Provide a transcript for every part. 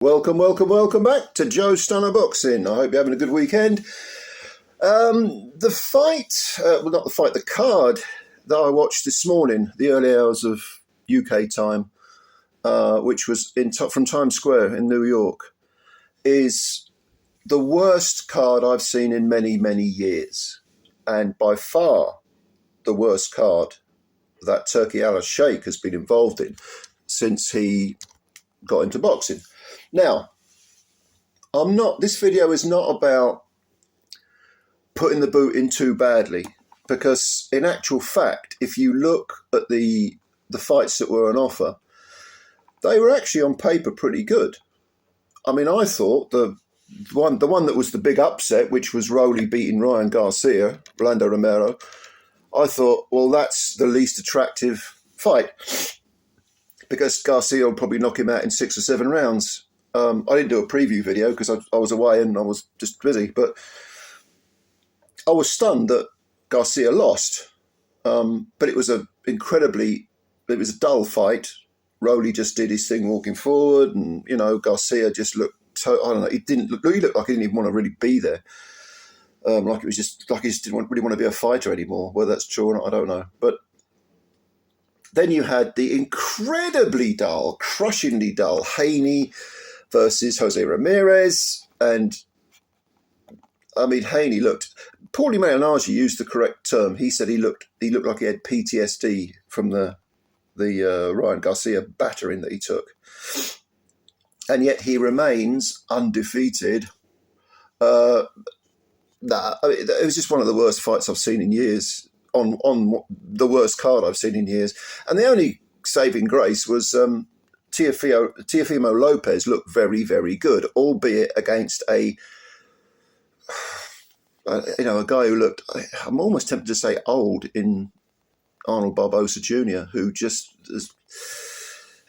Welcome back to Joe Stunner Boxing. I hope you're having a good weekend. The card that I watched this morning, the early hours of UK time, which was from Times Square in New York, is the worst card I've seen in many, many years. And by far the worst card that Turki Al-Sheikh has been involved in since he got into boxing. Now, this video is not about putting the boot in too badly, because in actual fact, if you look at the fights that were on offer, they were actually on paper pretty good. I mean, I thought the one that was the big upset, which was Rowley beating Ryan Garcia, Rolando Romero, I thought, well, that's the least attractive fight, because Garcia will probably knock him out in 6 or 7 rounds. I didn't do a preview video because I was away and I was just busy, but I was stunned that Garcia lost. But it was a dull fight. Rowley just did his thing walking forward, and Garcia just looked. I don't know. He looked like he didn't even want to really be there. Like he just didn't really want to be a fighter anymore. Whether that's true or not, I don't know. But then you had the incredibly dull, crushingly dull Haney versus Jose Ramirez. And I mean, Haney looked, Paulie Malignaggi used the correct term. He said he looked like he had PTSD from the Ryan Garcia battering that he took. And yet he remains undefeated. It was just one of the worst fights I've seen in years, on the worst card I've seen in years. And the only saving grace was Teofimo Lopez looked very, very good, albeit against a guy who looked, I'm almost tempted to say old, in Arnold Barbosa Jr., who just has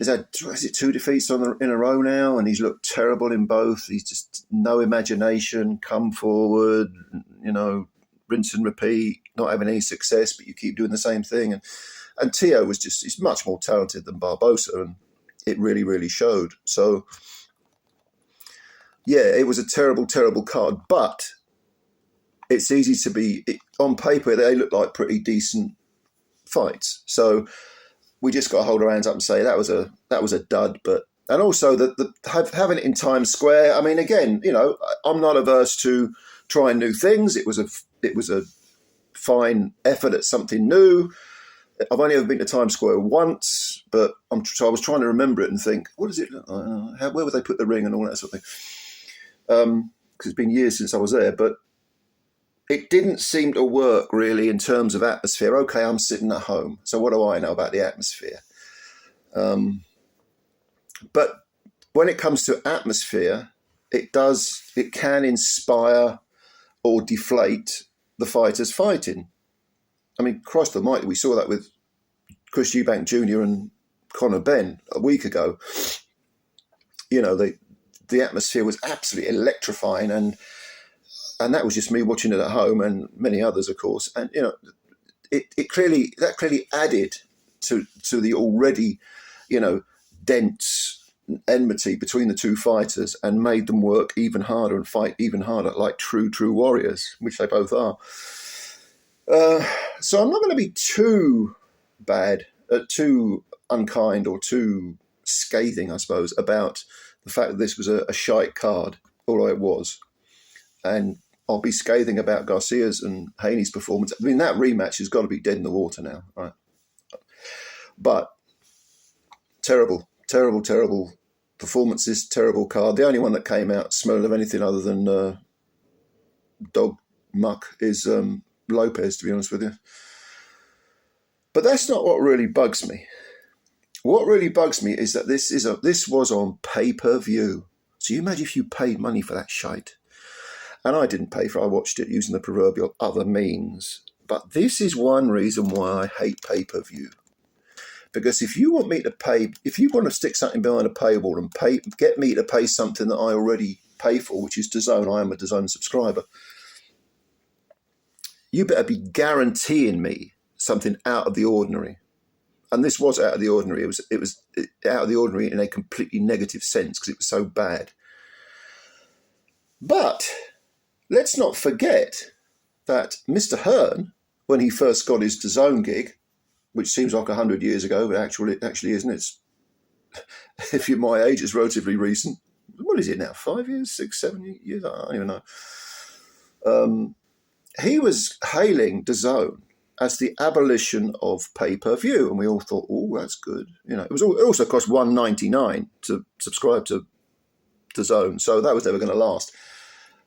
had, is it 2 defeats in a row now, and he's looked terrible in both. He's just no imagination, come forward, rinse and repeat, not having any success, but you keep doing the same thing. And Teo he's much more talented than Barbosa, and it really, really showed. So, yeah, it was a terrible, terrible card, but it's easy to be, on paper, they look like pretty decent fights. So we just got to hold our hands up and say that was a dud. And also having it in Times Square. I mean, again, I'm not averse to trying new things. It was a fine effort at something new. I've only ever been to Times Square once, but I was trying to remember it and think, what is it? Where would they put the ring and all that sort of thing? Because it's been years since I was there, but it didn't seem to work really in terms of atmosphere. Okay, I'm sitting at home, so what do I know about the atmosphere? But when it comes to atmosphere, it can inspire or deflate the fighters fighting. I mean, Christ almighty, we saw that with Chris Eubank Jr. and Conor Benn a week ago. The atmosphere was absolutely electrifying, and that was just me watching it at home, and many others, of course. And that clearly added to the already, dense enmity between the two fighters, and made them work even harder and fight even harder, like true warriors, which they both are. So I'm not going to be too bad, too unkind, or too scathing, I suppose, about the fact that this was a shite card, although it was. And I'll be scathing about Garcia's and Haney's performance. I mean, that rematch has got to be dead in the water now, right? But terrible, terrible, terrible performances, terrible card. The only one that came out smelling of anything other than dog muck is Lopez, to be honest with you. But that's not what really bugs me. What really bugs me is that this was on pay-per-view. So you imagine if you paid money for that shite. And I didn't pay for it. I watched it using the proverbial other means. But this is one reason why I hate pay-per-view. Because if you want to stick something behind a paywall and get me to pay something that I already pay for, which is DAZN, I am a DAZN subscriber, you better be guaranteeing me something out of the ordinary. and this was out of the ordinary. It was out of the ordinary in a completely negative sense because it was so bad. But let's not forget that Mr. Hearn, when he first got his DAZN gig, which seems like 100 years ago, but actually isn't. It's, if you're my age, it's relatively recent. What is it now? 5 years, 6, 7 years? I don't even know. He was hailing DAZN as the abolition of pay-per-view, and we all thought, "Oh, that's good." You know, it also cost $1.99 to subscribe to DAZN, so that was never going to last.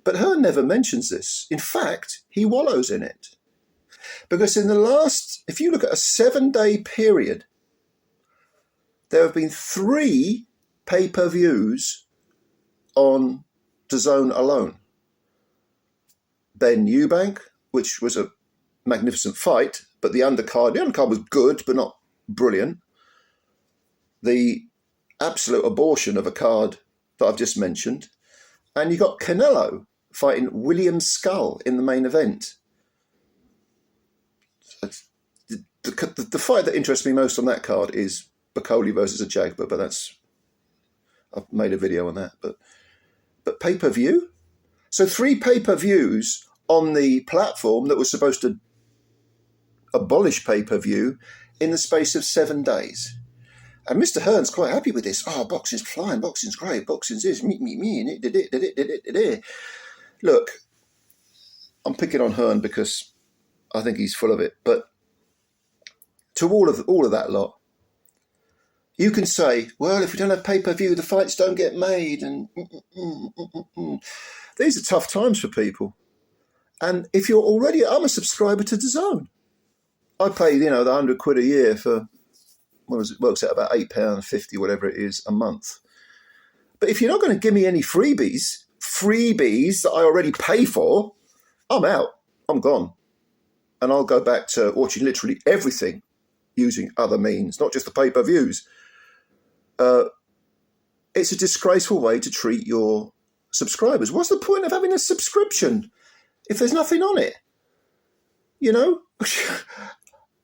But Hearn never mentions this. In fact, he wallows in it. Because in the last, if you look at a 7-day period, there have been 3 pay-per-views on DAZN alone. Ben Eubank, which was a magnificent fight, but the undercard was good, but not brilliant. The absolute abortion of a card that I've just mentioned. And you got Canelo fighting William Skull in the main event. The fight that interests me most on that card is Bacoli versus a Jagba, but I've made a video on that. But pay-per-view? So 3 pay-per-views on the platform that was supposed to abolish pay-per-view in the space of 7 days. And Mr. Hearn's quite happy with this. Oh, boxing's flying, boxing's great, boxing's this, me, and it. Look, I'm picking on Hearn because I think he's full of it. But to all of that lot, you can say, well, if we don't have pay-per-view, the fights don't get made. And These are tough times for people. And if you're already, I'm a subscriber to DAZN. I pay, the £100 a year for, works out about £8.50, whatever it is, a month. But if you're not going to give me any freebies that I already pay for, I'm out. I'm gone. And I'll go back to watching literally everything using other means, not just the pay-per-views. It's a disgraceful way to treat your subscribers. What's the point of having a subscription if there's nothing on it?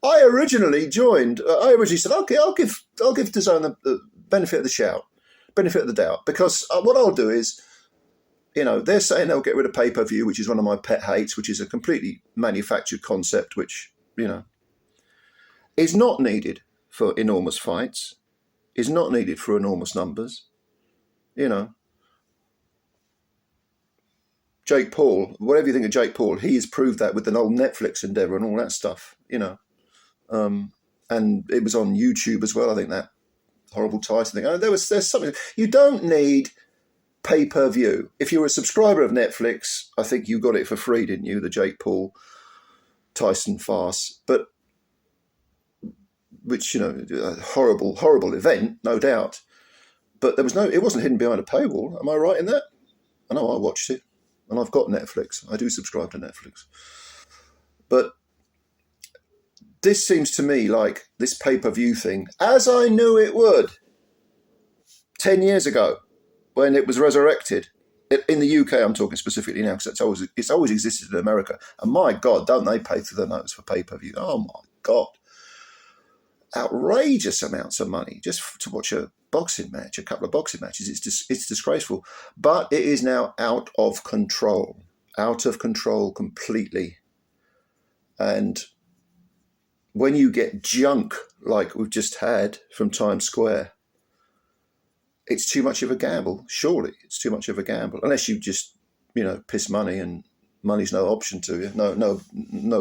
I originally said, okay, I'll give DAZN the benefit of the doubt, because what I'll do is, they're saying they'll get rid of pay-per-view, which is one of my pet hates, which is a completely manufactured concept, which, is not needed for enormous fights, is not needed for enormous numbers. Jake Paul, whatever you think of Jake Paul, he has proved that with the old Netflix endeavor and all that stuff, and it was on YouTube as well. I think that horrible Tyson thing. There's something. You don't need pay-per-view. If you're a subscriber of Netflix, I think you got it for free, didn't you? The Jake Paul Tyson farce, but which, a horrible event, no doubt. But it wasn't hidden behind a paywall. Am I right in that? I know I watched it, and I've got Netflix. I do subscribe to Netflix. But this seems to me like this pay-per-view thing, as I knew it would 10 years ago when it was resurrected. In the UK, I'm talking specifically now, because it's always existed in America. And my God, don't they pay through the nose for pay-per-view? Oh my God. Outrageous amounts of money just to watch a boxing match, a couple of boxing matches. It's disgraceful. But it is now out of control completely. And when you get junk like we've just had from Times Square, it's too much of a gamble. Surely it's too much of a gamble, unless you just, piss money and money's no option to you, no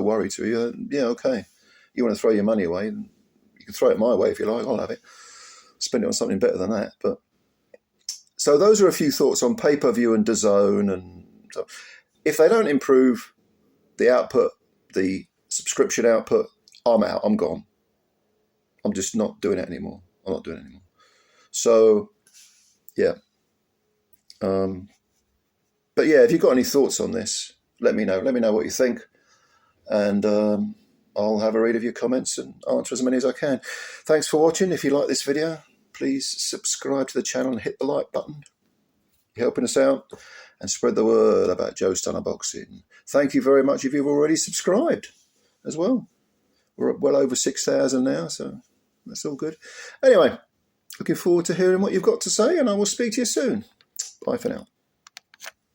worry to you. Yeah, okay. You want to throw your money away, you can throw it my way if you like. I'll have it. Spend it on something better than that. But so those are a few thoughts on pay-per-view and DAZN. And so if they don't improve the output, the subscription output, I'm out. I'm gone. I'm just not doing it anymore. I'm not doing it anymore. So, yeah. But yeah, if you've got any thoughts on this, let me know. Let me know what you think. And I'll have a read of your comments and answer as many as I can. Thanks for watching. If you like this video, please subscribe to the channel and hit the like button. You're helping us out, and spread the word about Joe Stunner Boxing. Thank you very much if you've already subscribed as well. We're well over 6,000 now, so that's all good. Anyway, looking forward to hearing what you've got to say, and I will speak to you soon. Bye for now.